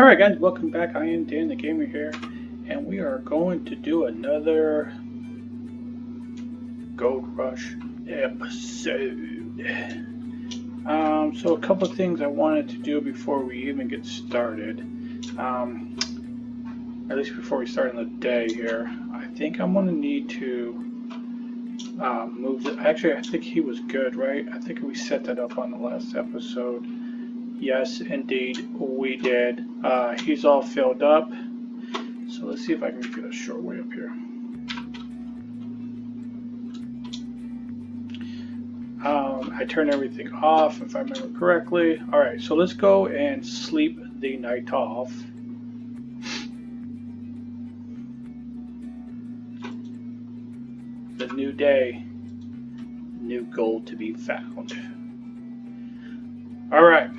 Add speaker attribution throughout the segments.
Speaker 1: Alright guys, welcome back. I am Dan the Gamer here, and we are going to do another Gold Rush episode. So a couple of things I wanted to do before we even get started. At least before we start on the day here. I think I'm going to need to move the... Actually, I think he was good, right? I think we set that up on the last episode. Yes, indeed, we did. He's all filled up. So let's see if I can get a short way up here. I turned everything off, if I remember correctly. Alright, so let's go and sleep the night off. The new day, new gold to be found. Alright.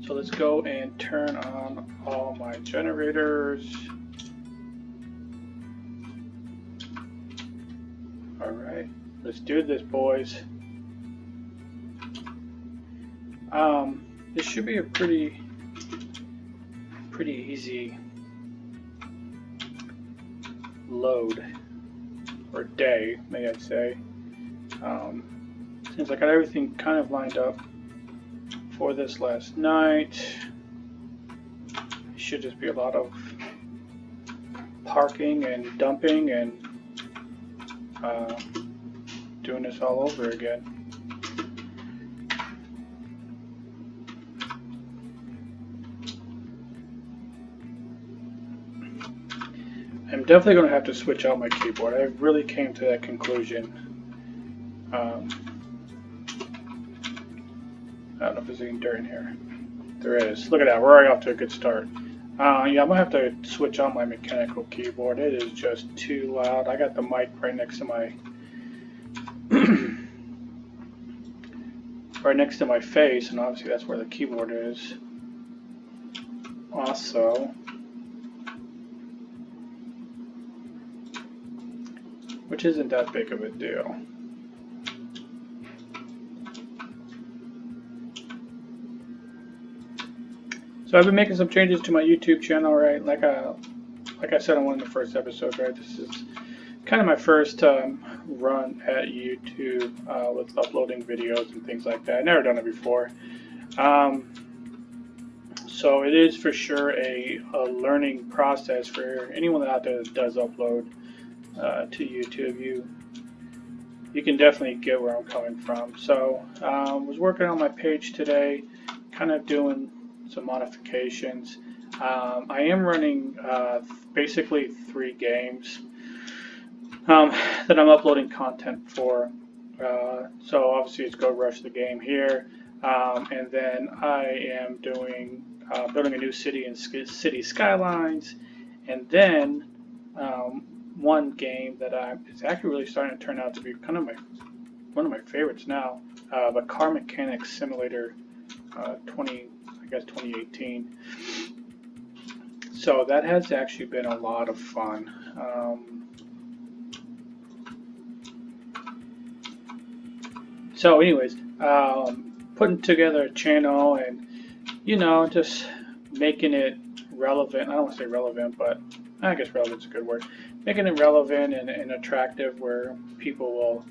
Speaker 1: So let's go and turn on all my generators. Alright, let's do this, boys. This should be a pretty easy load, or day, may I say. Seems like I got everything kind of lined up for this last night. It should just be a lot of parking and dumping and doing this all over again. I'm definitely going to have to switch out my keyboard. I really came to that conclusion. I don't know if there's any dirt in here. There is. Look at that. We're already off to a good start. Yeah, I'm going to have to switch out my mechanical keyboard. It is just too loud. I got the mic right next to my right next to my face, and obviously that's where the keyboard is. Also, which isn't that big of a deal. So I've been making some changes to my YouTube channel, right? Like I said on one of the first episodes, right? This is kind of my first run at YouTube with uploading videos and things like that. I've never done it before. So it is for sure a learning process for anyone out there that does upload to YouTube. You can definitely get where I'm coming from. So I was working on my page today, kind of doing some modifications. I am running basically 3 games that I'm uploading content for. So obviously it's Gold Rush the game here, and then I am doing building a new city in City Skylines, and then one game that it's actually really starting to turn out to be kind of one of my favorites now, the Car Mechanics Simulator 2018. So that has actually been a lot of fun. So anyways, putting together a channel and, just making it relevant. I don't want to say relevant, but I guess relevant's a good word. Making it relevant and attractive where people will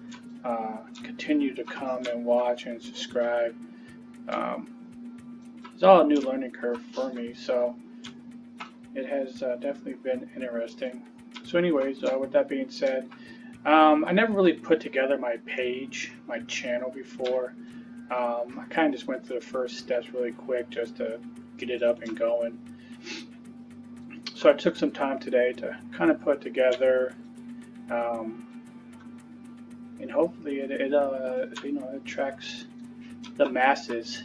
Speaker 1: continue to come and watch and subscribe. It's all a new learning curve for me, so it has definitely been interesting. So anyways, with that being said, I never really put together my page, my channel before. I kind of just went through the first steps really quick just to get it up and going. So I took some time today to kind of put together, and hopefully it attracts the masses,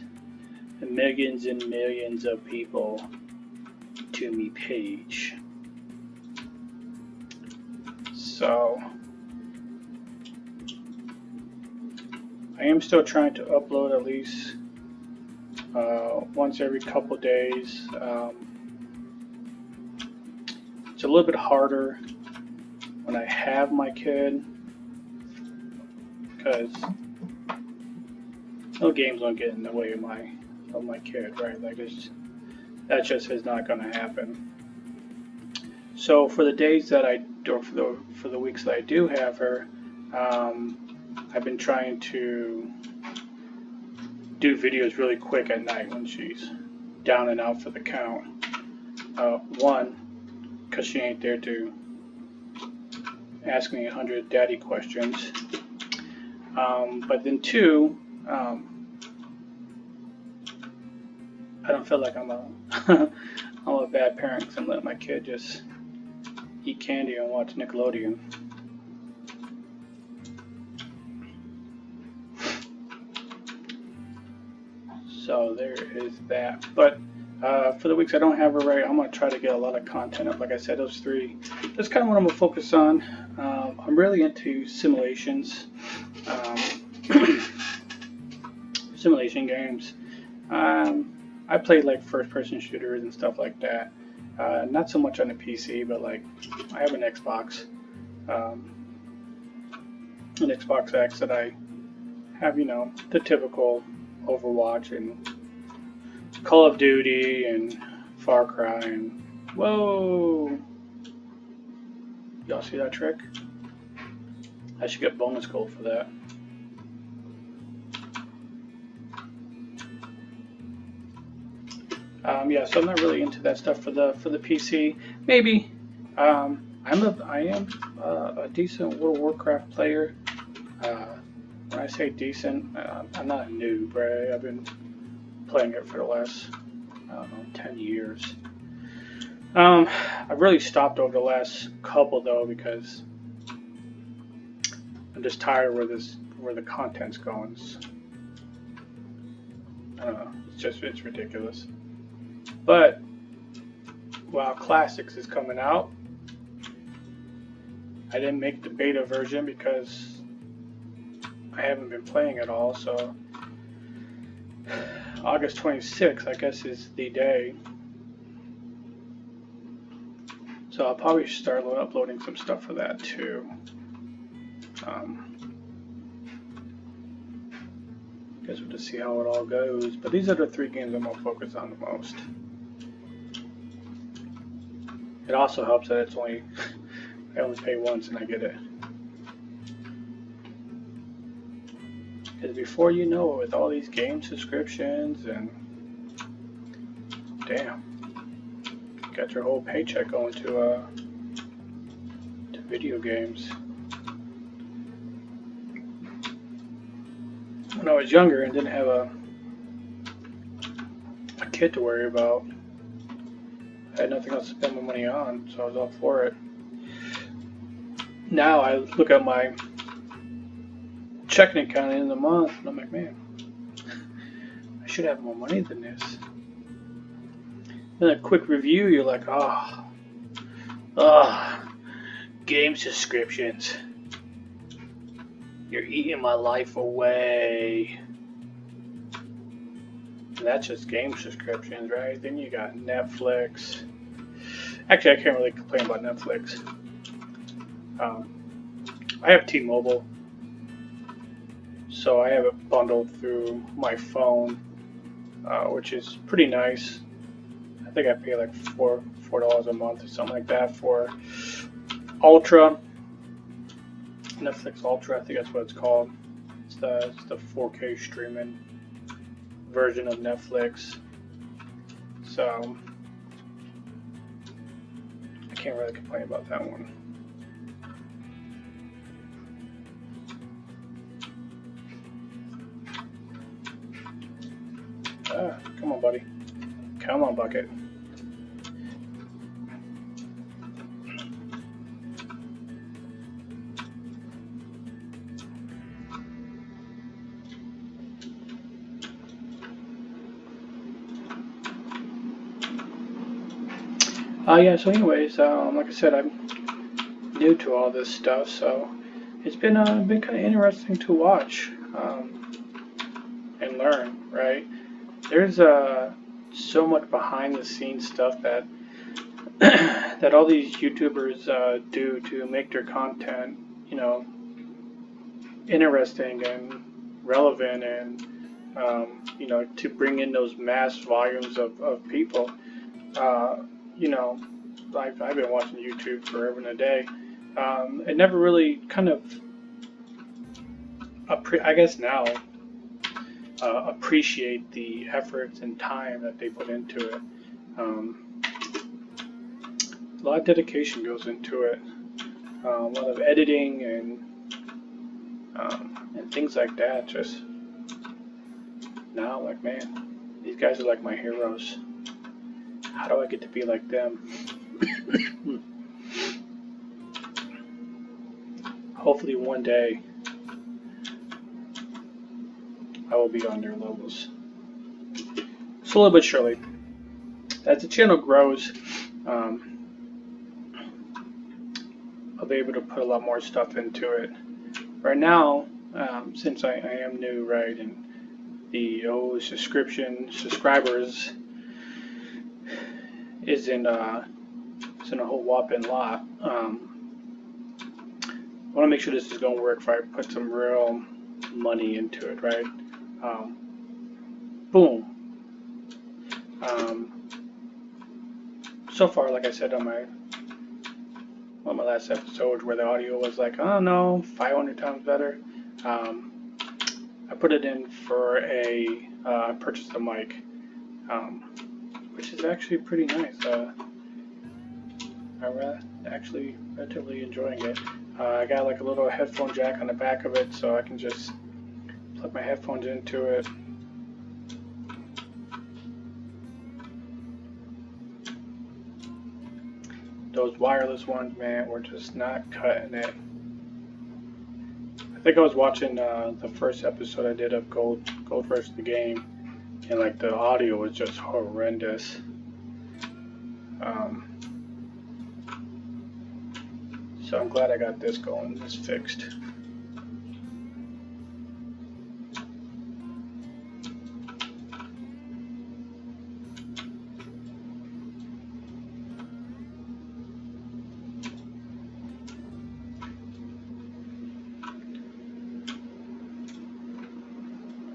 Speaker 1: the millions and millions of people to me page. So I am still trying to upload at least once every couple days. It's a little bit harder when I have my kid, because no games don't get in the way of my of my kid, right? Like that just is not going to happen. So for the days that or for the weeks that I do have her, I've been trying to do videos really quick at night when she's down and out for the count. One, because she ain't there to ask me 100 daddy questions. But then two, I don't feel like I'm a I'm a bad parent because I'm letting my kid just eat candy and watch Nickelodeon. So there is that. But for the weeks I don't have her, right, I'm going to try to get a lot of content up. Like I said, those three. That's kind of what I'm going to focus on. I'm really into simulations, simulation games. I play like first-person shooters and stuff like that. Not so much on the PC, but like I have an Xbox X that I have, the typical Overwatch and Call of Duty and Far Cry and whoa! Y'all see that trick? I should get bonus gold for that. Yeah, so I'm not really into that stuff for the PC. Maybe I am a decent World of Warcraft player. When I say decent, I'm not a noob, right? I've been playing it for the last, I don't know, 10 years. I've really stopped over the last couple though because I'm just tired where the content's going. I don't know. It's ridiculous. But WoW Classics is coming out. I didn't make the beta version because I haven't been playing at all, so August 26th, I guess, is the day. So I'll probably start uploading some stuff for that too. Guess we'll just see how it all goes. But these are the three games I'm gonna focus on the most. It also helps that it's I only pay once and I get it. Because before you know it, with all these game subscriptions and damn, got your whole paycheck going to video games. When I was younger and didn't have a kid to worry about, I had nothing else to spend my money on, so I was all for it. Now I look at my checking account at the end of the month and I'm like, man, I should have more money than this. Then a quick review, you're like, game subscriptions. You're eating my life away. And that's just game subscriptions, right? Then you got Netflix. Actually, I can't really complain about Netflix. I have T-Mobile, so I have it bundled through my phone, which is pretty nice. I think I pay like $4 a month or something like that for Ultra. Netflix Ultra, I think that's what it's called. It's the 4K streaming version of Netflix. So I can't really complain about that one. Come on, buddy. Come on, Bucket. Yeah, so anyways, like I said, I'm new to all this stuff, so it's been kind of interesting to watch and learn, right? There's so much behind the scenes stuff that that all these YouTubers do to make their content, interesting and relevant and You know, to bring in those mass volumes of people. You know, I've been watching YouTube forever and a day. It never really kind of, I guess now, appreciate the efforts and time that they put into it. A lot of dedication goes into it. A lot of editing and things like that. Just now, like, man, these guys are like my heroes. How do I get to be like them? Hopefully one day I will be on their levels. Slowly but surely. As the channel grows, I'll be able to put a lot more stuff into it. Right now, since I am new, right, and the subscribers isn't a whole whopping lot. I want to make sure this is going to work if I put some real money into it, right? Boom. So far, like I said on my last episode, where the audio was like, oh no, 500 times better. I put it in for I purchased a mic, which is actually pretty nice. I'm actually relatively enjoying it. I got like a little headphone jack on the back of it, so I can just plug my headphones into it. Those wireless ones, man, were just not cutting it. I think I was watching the first episode I did of Gold Rush the game, and like the audio was just horrendous. So I'm glad I got this going, this fixed.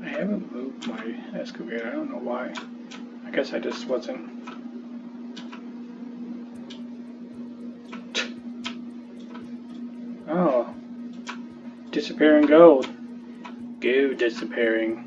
Speaker 1: I haven't moved my excavator, I don't know why. I guess I just wasn't. Oh, disappearing gold. Go disappearing.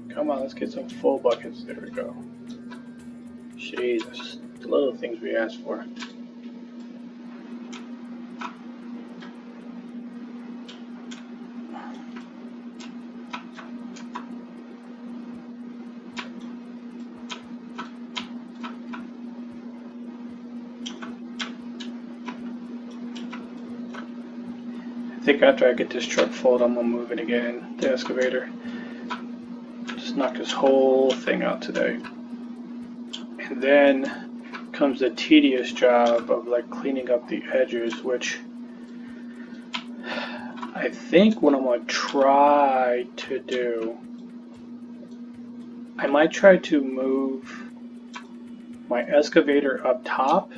Speaker 1: Come on, let's get some full buckets. There we go. Jesus, the little things we asked for. I think after I get this truck full, I'm gonna move it again, the excavator. Knock this whole thing out today, and then comes the tedious job of like cleaning up the edges, which I think what I'm gonna try to do, I might try to move my excavator up top.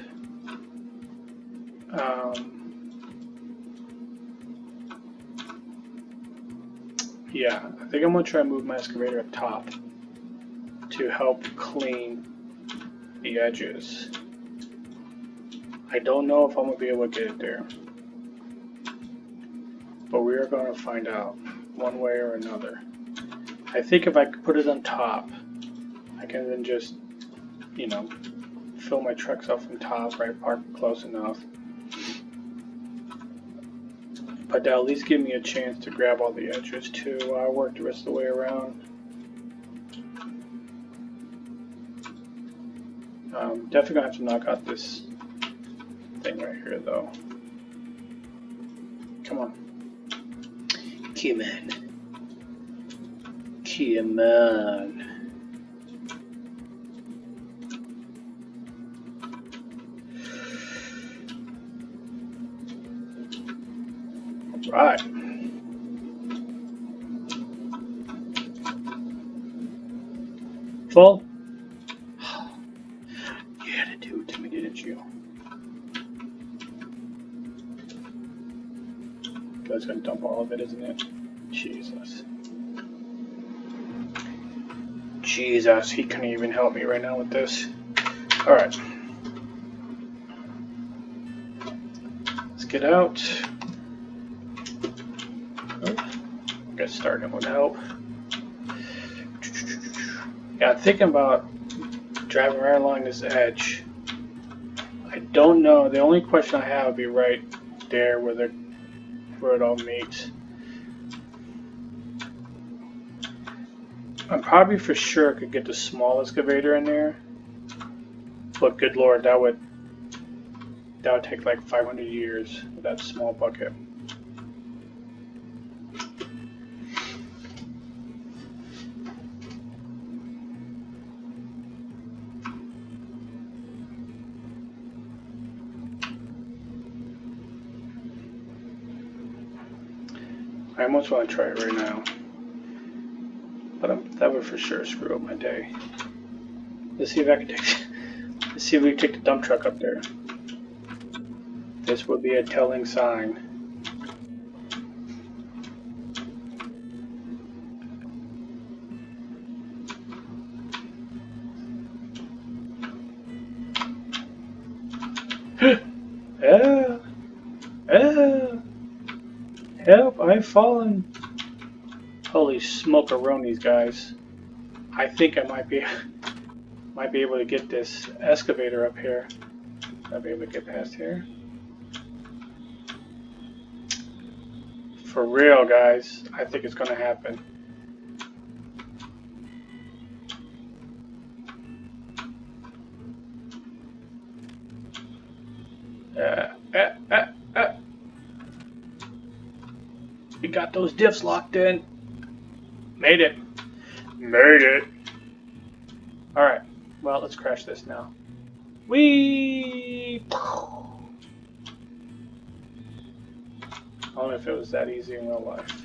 Speaker 1: Yeah, I think I'm going to try and move my excavator up top to help clean the edges. I don't know if I'm going to be able to get it there, but we are going to find out one way or another. I think if I put it on top, I can then just, you know, fill my trucks up from top, right, park close enough. But that'll at least give me a chance to grab all the edges to work the rest of the way around. Definitely gonna have to knock out this thing right here though. Come on. Come on. Come on. Right. Full? You had to do it to me, didn't you? That's gonna dump all of it, isn't it? Jesus. Jesus, he couldn't even help me right now with this. Alright. Let's get out. Oh, get started would help. Yeah, I'm thinking about driving right along this edge. I don't know. The only question I have would be right there where it all meets. I'm probably for sure could get the small excavator in there, but good lord, that would take like 500 years with that small bucket. I almost want to try it right now, but that would for sure screw up my day. Let's see if I can let's see if we can take the dump truck up there. This would be a telling sign. Help, I've fallen. Holy smoke-a-ronies, guys. I think I might be able to get this excavator up here. I'll be able to get past here. For real, guys. I think it's going to happen. We got those diffs locked in. Made it. Made it. Alright. Well, let's crash this now. Whee! I don't know if it was that easy in real life.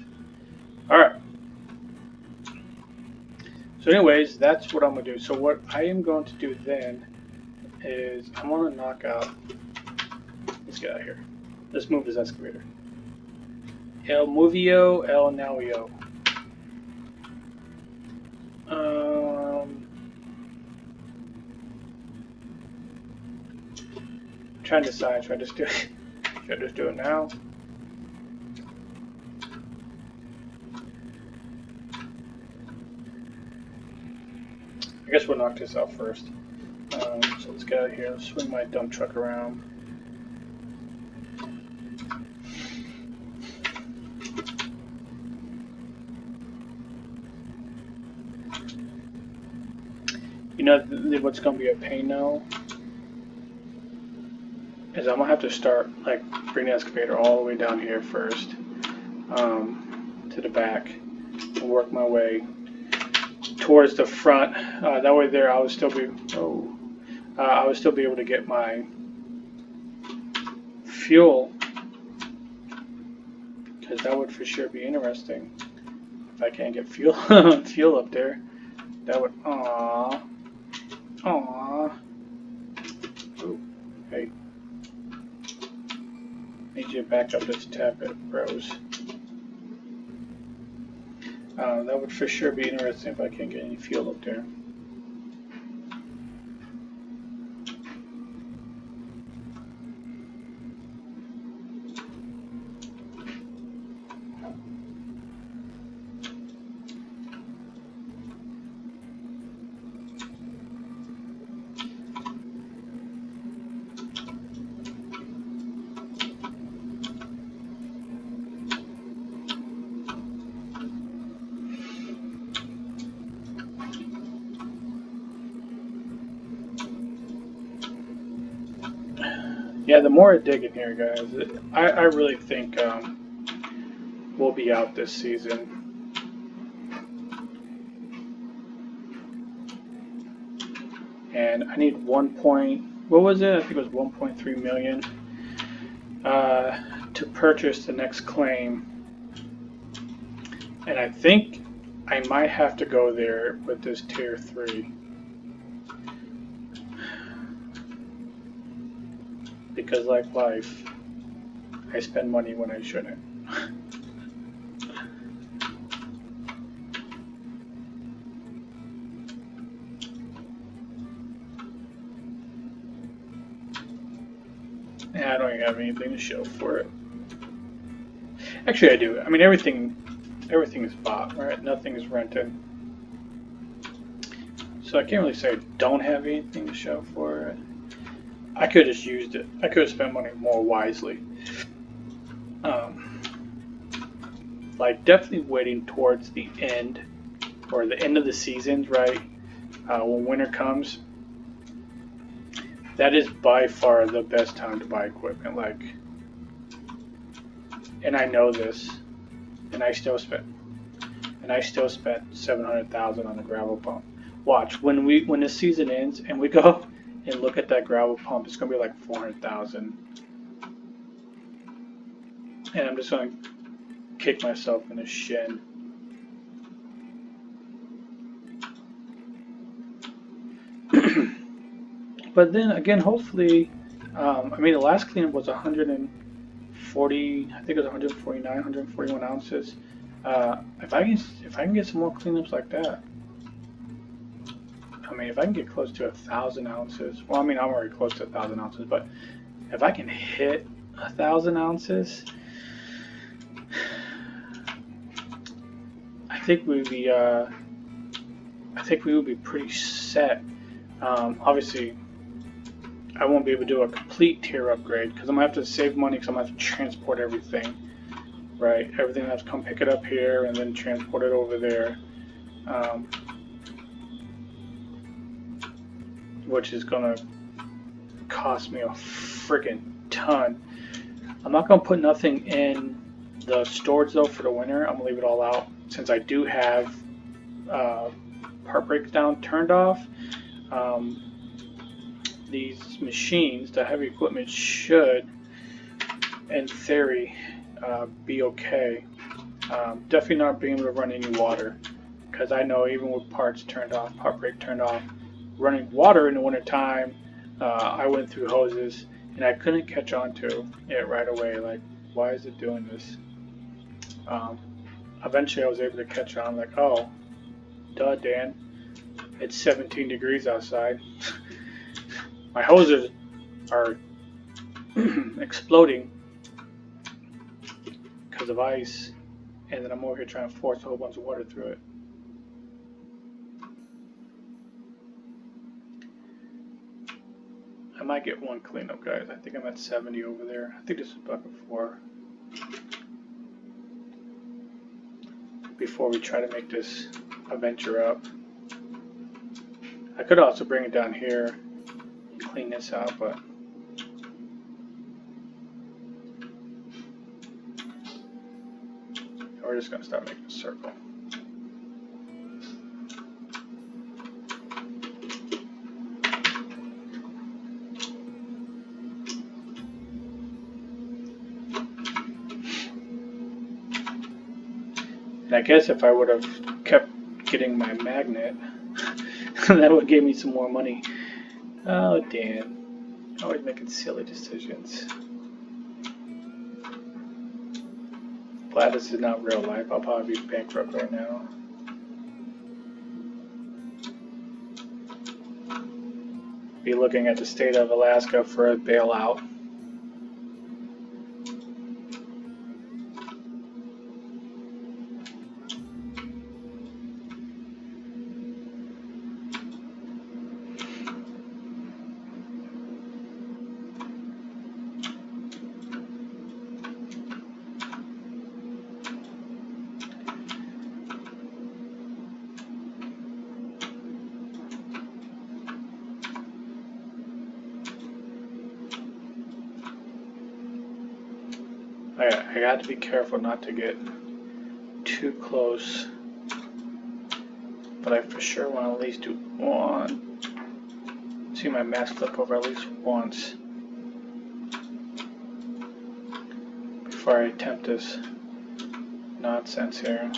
Speaker 1: Alright. So anyways, that's what I'm going to do. So what I am going to do then is I'm going to knock out... Let's get out of here. Let's move this excavator. El movio, el navio. Trying to decide. Should I just do it? Should I just do it now? I guess we'll knock this out first. So let's get out of here. Let's swing my dump truck around. You know what's going to be a pain now? Is I'm going to have to start, like, bring the excavator all the way down here first, to the back, and work my way towards the front. That way there I would still be, I would still be able to get my fuel, because that would for sure be interesting. If I can't get fuel, fuel up there, that would, aww. Ooh, hey. Need you to back up just a tad bit, bros. That would for sure be interesting if I can't get any fuel up there. Yeah, the more I dig in here, guys, I really think we'll be out this season. And I need what was it? I think it was 1.3 million. to purchase the next claim, and I think I might have to go there with this tier 3 because, like life, I spend money when I shouldn't. And I don't even have anything to show for it. Actually, I do. I mean, everything is bought, right? Nothing is rented. So I can't really say I don't have anything to show for it. I could have just used it. I could have spent money more wisely. Like definitely waiting towards the end or the end of the seasons, right? When winter comes, that is by far the best time to buy equipment. Like, and I know this, and I still spent 700,000 on a gravel pump. Watch when the season ends and we go and look at that gravel pump, it's gonna be like 400,000, and I'm just gonna kick myself in the shin. But then again, hopefully, I mean, the last cleanup was 140. I think it was 149, 141 ounces. If I can get some more cleanups like that, I mean, if I can get close to 1,000 ounces, well, I mean, I'm already close to 1,000 ounces, but if I can hit 1,000 ounces, I think we would be pretty set. Obviously, I won't be able to do a complete tier upgrade because I'm gonna have to save money because I'm gonna have to transport everything, right? Everything I have to come pick it up here and then transport it over there, which is gonna cost me a freaking ton. I'm not gonna put nothing in the storage though for the winter. I'm gonna leave it all out since I do have part breakdown turned off. These machines, the heavy equipment, should, in theory, be okay. Definitely not being able to run any water, because I know even with parts turned off, part brake turned off, running water in the winter time, I went through hoses and I couldn't catch on to it right away. Like, why is it doing this? Eventually, I was able to catch on. Like, oh, duh, Dan, it's 17 degrees outside. My hoses are exploding because of ice, and then I'm over here trying to force a whole bunch of water through it. I might get one cleanup, guys. I think I'm at 70 over there. I think this is bucket 4. Before we try to make this a venture up. I could also bring it down here and clean this out, but we're just going to start making a circle. And I guess if I would have kept getting my magnet, that would give me some more money. Oh, Dan. Always making silly decisions. Glad this is not real life. I'll probably be bankrupt right now. Be looking at the state of Alaska for a bailout. I got to be careful not to get too close, but I for sure want to at least do one. See my mask flip over at least once before I attempt this nonsense here.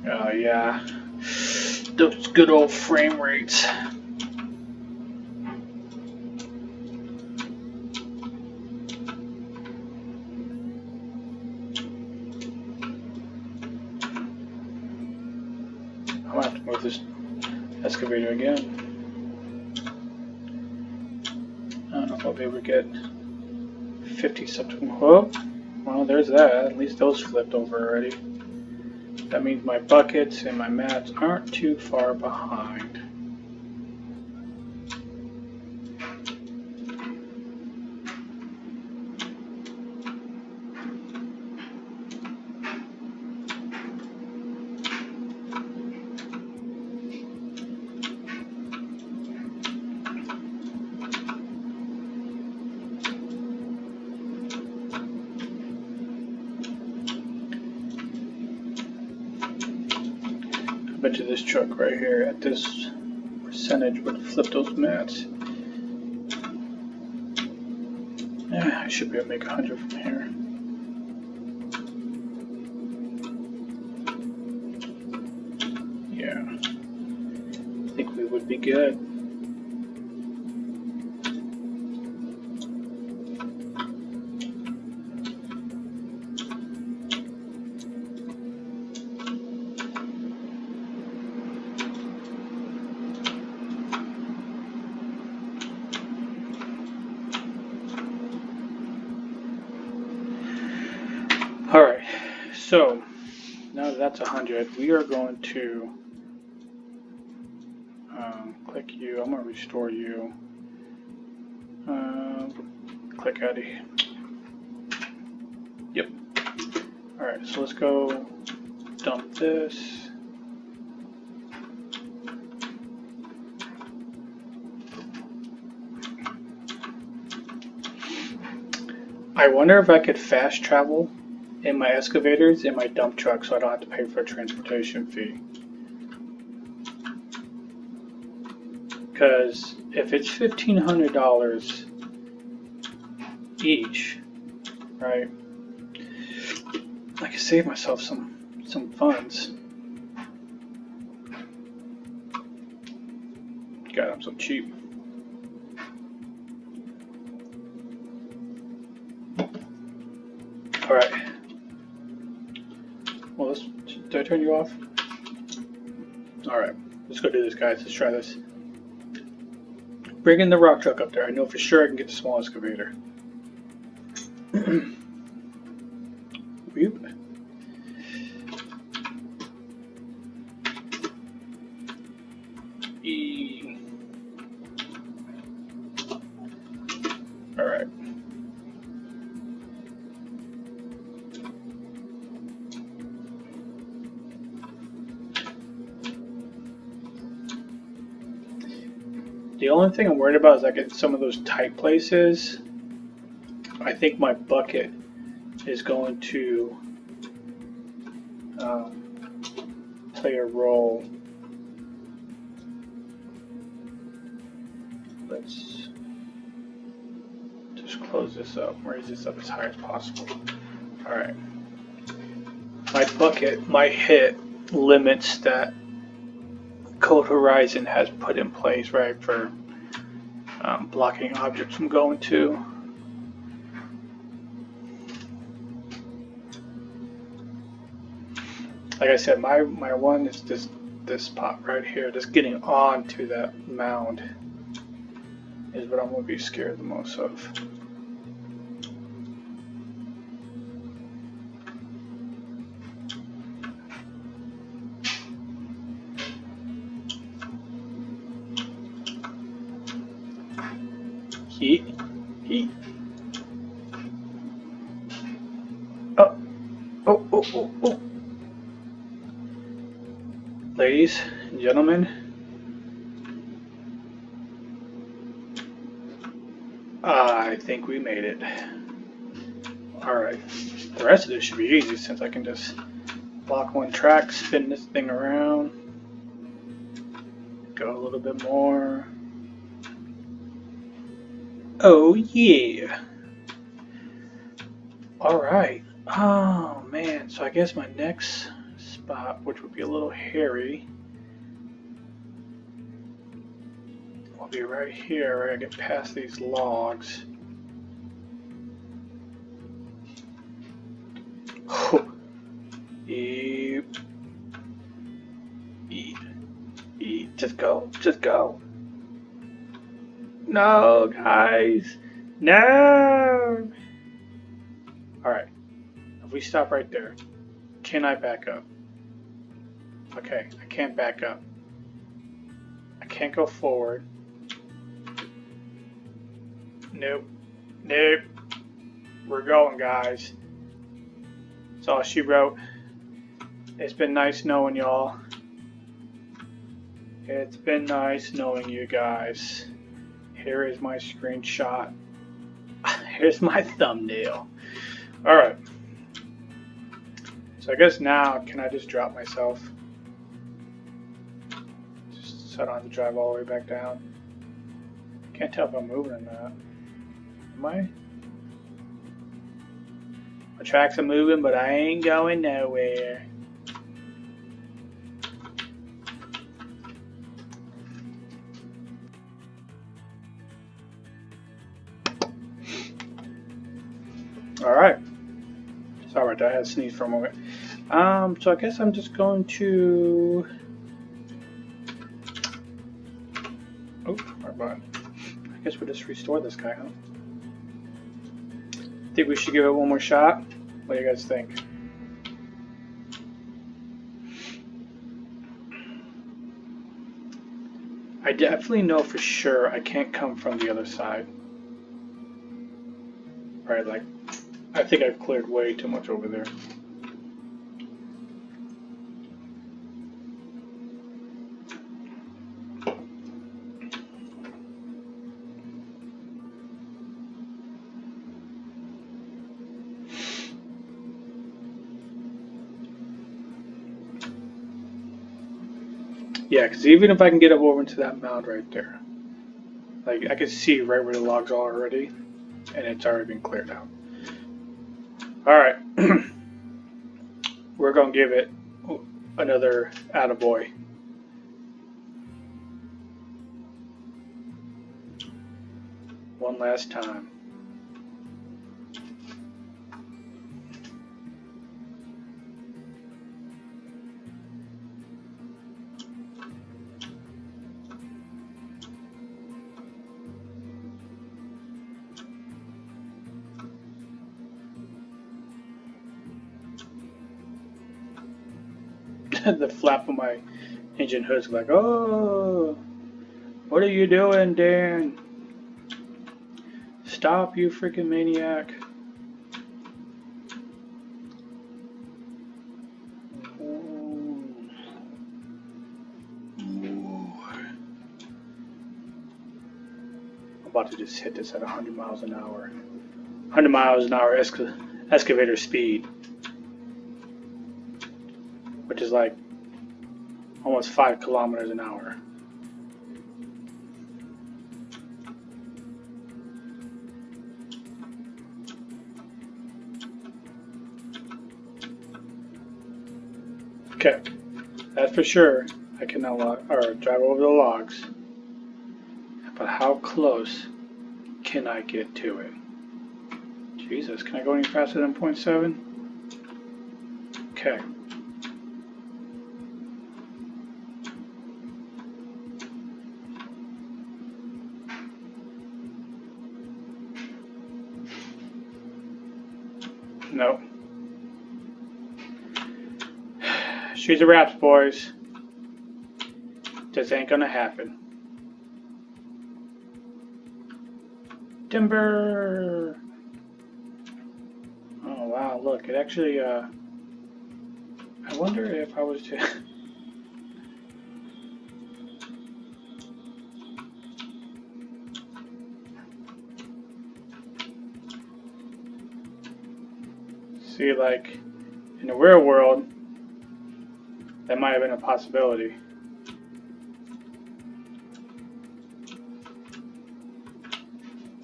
Speaker 1: Oh yeah, those good old frame rates. I'm gonna have to move this excavator again. I don't know if I'll be able to get 50 something. Whoa, well there's that. At least those flipped over already. That means my buckets and my mats aren't too far behind. I bet you this truck right here at this percentage would flip those mats. Yeah, I should be able to make 100 from here. Yeah, I think we would be good. Alright, so now that that's 100, we are going to click you. I'm going to restore you. Click out of here. Yep. Alright, so let's go dump this. I wonder if I could fast travel in my excavators in my dump truck so I don't have to pay for a transportation fee. Because if it's $1,500 each, right, I can save myself some funds. God, I'm so cheap. All right. Well, did I turn you off? All right, let's go do this, guys. Let's try this. Bring in the rock truck up there. I know for sure I can get the small excavator. Whoop. E. All right. The only thing I'm worried about is like in some of those tight places, I think my bucket is going to play a role. Let's just close this up, raise this up as high as possible. All right. My bucket might hit limits that Code Horizon has put in place, right, for blocking objects from going to. Like I said, my one is this spot right here, just getting onto that mound is what I'm going to be scared the most of. Heat. Oh. Ladies and gentlemen, I think we made it. Alright, the rest of this should be easy since I can just lock one track, spin this thing around, go a little bit more. Oh yeah! Alright, oh man, so I guess my next spot, which would be a little hairy, will be right here where I get past these logs. Eep. Eat. Eat. Just go. Just go. No, guys. No. Alright. If we stop right there, can I back up? Okay, I can't back up. I can't go forward. Nope. Nope. We're going, guys. That's all she wrote. It's been nice knowing y'all. It's been nice knowing you guys. Here is my screenshot. Here's my thumbnail. Alright. So I guess now, can I just drop myself? Just so I don't have to drive all the way back down. Can't tell if I'm moving or not. Am I? My tracks are moving, but I ain't going nowhere. Alright. Sorry about that, I had to sneeze for a moment. So I guess I'm just going to... Oh, wrong button. I guess we'll just restore this guy, huh? Think we should give it one more shot? What do you guys think? I definitely know for sure I can't come from the other side. Right, like, I think I've cleared way too much over there. Yeah, because even if I can get up over into that mound right there, like I can see right where the logs are already, and it's already been cleared out. Alright, we're going to give it another attaboy. One last time. The flap of my engine hood's like, oh, what are you doing, Dan? Stop, you freaking maniac. I'm about to just hit this at 100 miles an hour. 100 miles an hour excavator speed. Which is like almost 5 kilometers an hour. Okay, that's for sure. I can now drive over the logs. But how close can I get to it? Jesus, can I go any faster than 0.7? Okay. No. She's a wraps, boys. This ain't gonna happen. Timber! Oh wow, look, it actually, I wonder if I was to... See, like, in the real world, that might have been a possibility.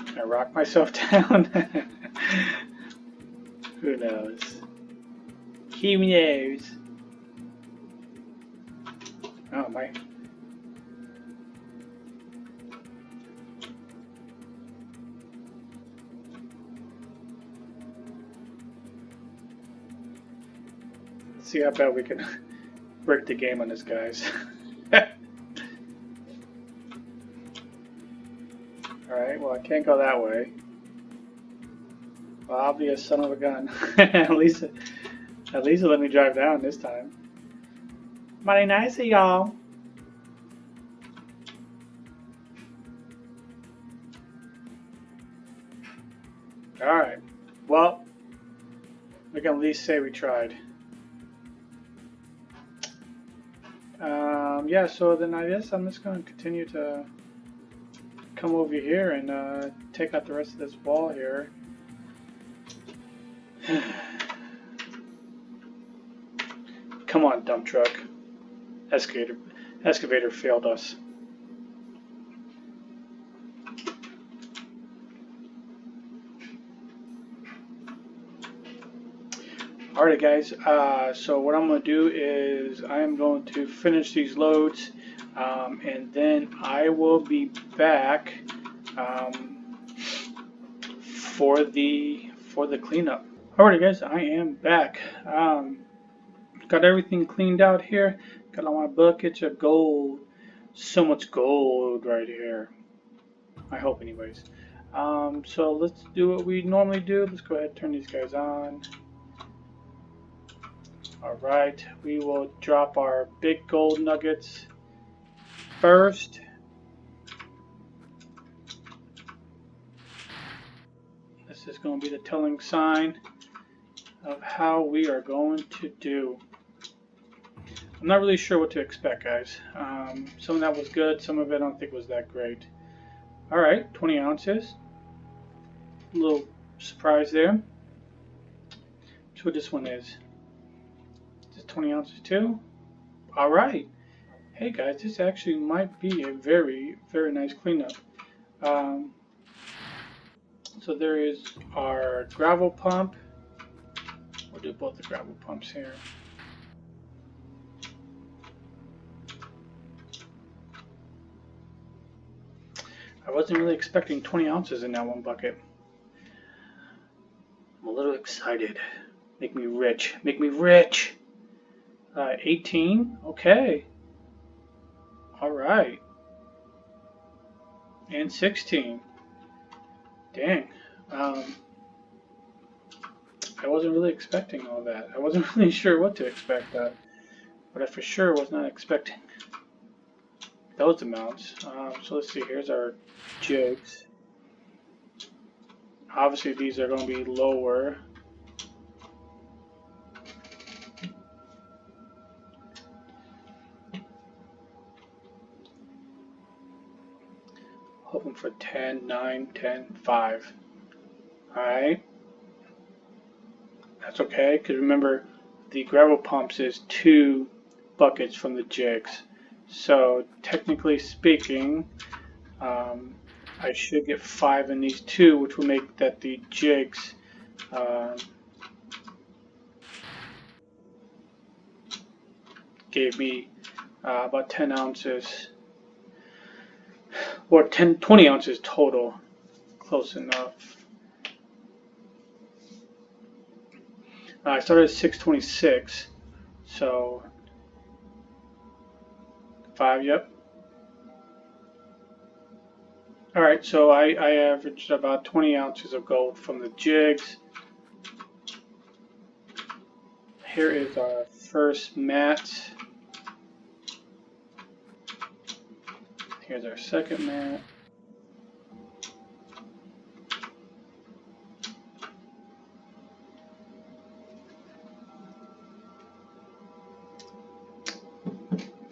Speaker 1: Can I rock myself down? Who knows? Who knows? Oh, my. Let's see how bad we can break the game on this, guys. Alright, well, I can't go that way. Well, I'll be a son of a gun. At least it let me drive down this time. Mighty nice of y'all. Alright. Well, we can at least say we tried. Yeah, so then I guess I'm just going to continue to come over here and take out the rest of this wall here. Come on, dump truck. Excavator failed us. Alright guys, so what I'm going to do is I am going to finish these loads and then I will be back for the cleanup. Alright guys, I am back. Got everything cleaned out here. Got all my buckets of gold. So much gold right here. I hope anyways. So let's do what we normally do. Let's go ahead and turn these guys on. Alright, we will drop our big gold nuggets first. This is going to be the telling sign of how we are going to do. I'm not really sure what to expect, guys. Some of that was good, some of it I don't think was that great. Alright, 20 ounces. A little surprise there. That's what this one is. 20 ounces too. All right. Hey guys, this actually might be a very, very nice cleanup. So there is our gravel pump. We'll do both the gravel pumps here. I wasn't really expecting 20 ounces in that one bucket. I'm a little excited. Make me rich. Make me rich. 18. Okay. All right. And 16. Dang. I wasn't really expecting all that. I wasn't really sure what to expect, but I for sure was not expecting those amounts. So let's see. Here's our jigs. Obviously, these are going to be lower. Hoping for 10, 9, 10, 5. Alright. That's okay, because remember, the gravel pumps is 2 buckets from the jigs. So, technically speaking, I should get 5 in these 2, which will make that the jigs gave me about 10 ounces. Or 20 ounces total. Close enough. I started at 626, so 5, yep. Alright, so I averaged about 20 ounces of gold from the jigs. Here is our first mat. Here's our second mat.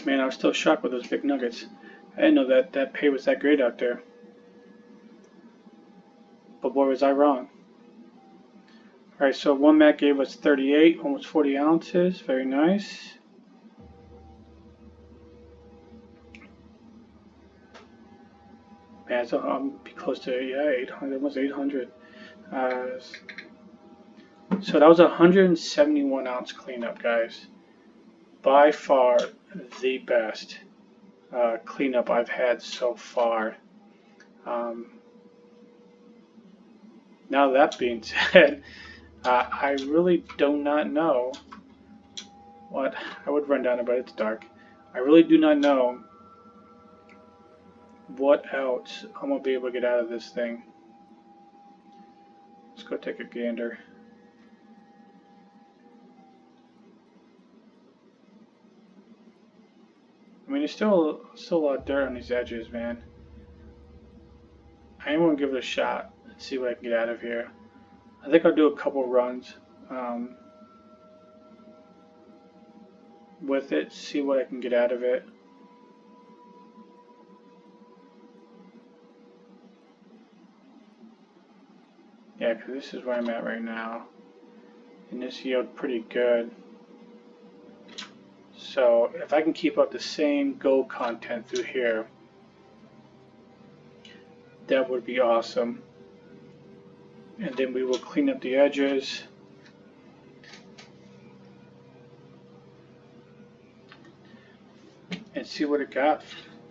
Speaker 1: Man, I was still shocked with those big nuggets. I didn't know that pay was that great out there. But boy, was I wrong. Alright, so one mat gave us 38, almost 40 ounces. Very nice. Man, so I'm be close to, yeah, 800, almost 800. So that was a 171 ounce cleanup, guys. By far the best cleanup I've had so far. Now that being said, I really do not know what, I would run down it, but it's dark. I really do not know what else I'm going to be able to get out of this thing. Let's go take a gander. I mean, there's still a lot of dirt on these edges, man. I am going to give it a shot and see what I can get out of here. I think I'll do a couple runs with it, see what I can get out of it. Yeah, because this is where I'm at right now. And this yield pretty good. So if I can keep up the same gold content through here, that would be awesome. And then we will clean up the edges. And see what it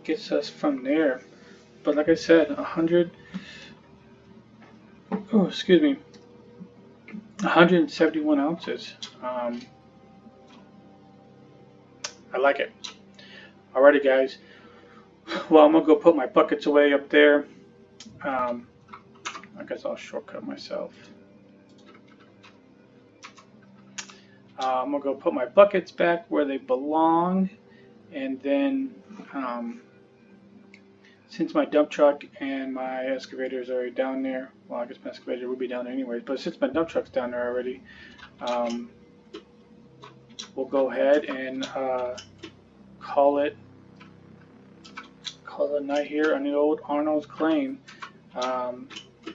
Speaker 1: gets us from there. But like I said, 171 ounces. I like it. Alrighty, guys. Well, I'm gonna go put my buckets away up there. I guess I'll shortcut myself. I'm gonna go put my buckets back where they belong, and then since my dump truck and my excavator is already down there, well, I guess my excavator would be down there anyways, but since my dump truck's down there already, we'll go ahead and call it a night here on the old Arnold's Claim.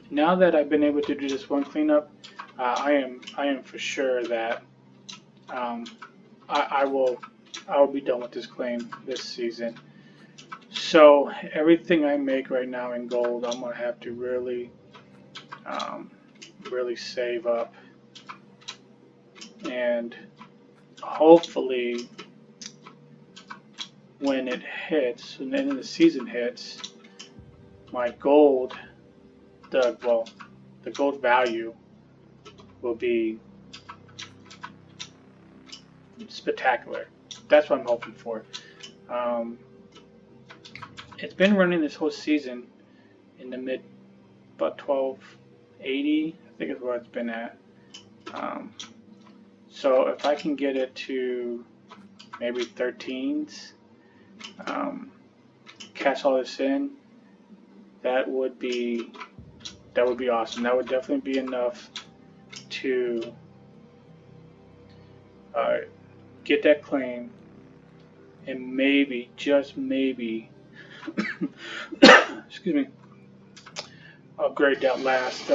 Speaker 1: Now that I've been able to do this one cleanup, I am for sure that I will be done with this claim this season. So everything I make right now in gold, I'm gonna have to really save up, and hopefully when it hits, and then the season hits, my gold, the gold value will be spectacular. That's what I'm hoping for. It's been running this whole season in the mid, about 1280, I think is where it's been at. So if I can get it to maybe 13s, cash all this in, that would be awesome. That would definitely be enough to get that claim, and maybe, just maybe, excuse me, upgrade that last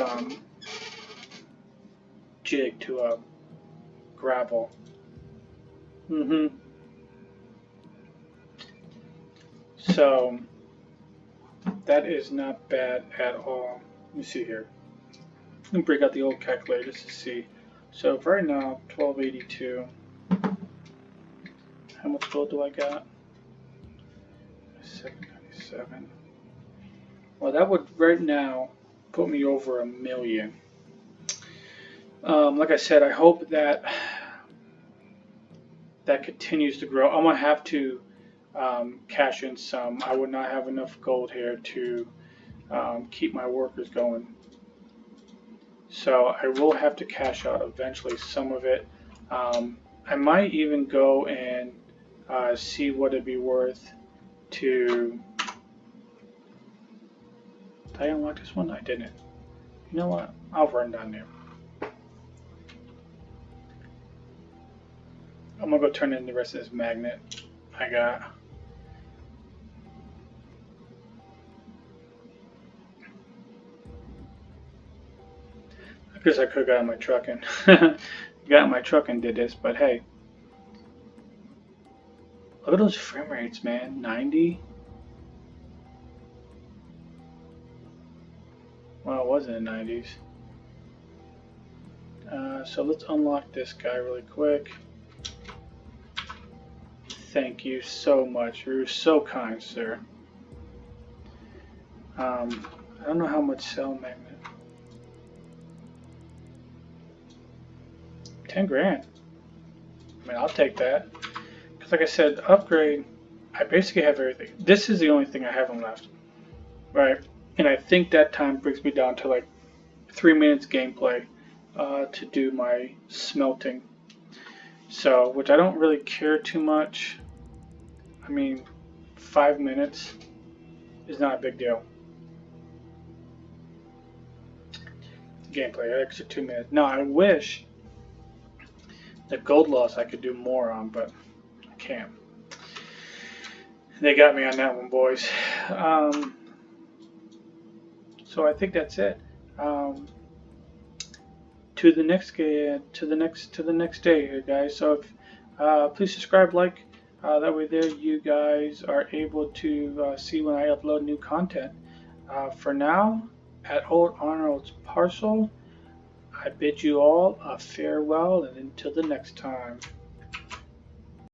Speaker 1: jig to a gravel. So that is not bad at all. Let me see here. Let me break out the old calculator just to see. So right now, 1282. How much gold do I got? 797. Well, that would right now put me over 1 million. Like I said, I hope that continues to grow. I'm gonna have to cash in some. I would not have enough gold here to keep my workers going. So I will have to cash out eventually some of it. I might even go and see what it'd be worth to. Did I unlock this one? I didn't. You know what? I'll run down there. I'm gonna go turn in the rest of this magnet I got. I guess I could have got in my truck and got in my truck and did this, but hey, look at those frame rates, man. 90. Well, it was in the 90s. So let's unlock this guy really quick. Thank you so much. You're so kind, sir. I don't know how much cell magnet. 10 grand. I mean, I'll take that. Because like I said, upgrade, I basically have everything. This is the only thing I haven't left. Right? And I think that time brings me down to like 3 minutes gameplay to do my smelting. So, which I don't really care too much. I mean, 5 minutes is not a big deal. Gameplay, extra 2 minutes. Now, I wish the gold loss I could do more on, but I can't. They got me on that one, boys. So I think that's it. To the next day here, guys. So if, please subscribe, like. That way, there you guys are able to see when I upload new content. For now, at Old Arnold's Parcel, I bid you all a farewell, and until the next time.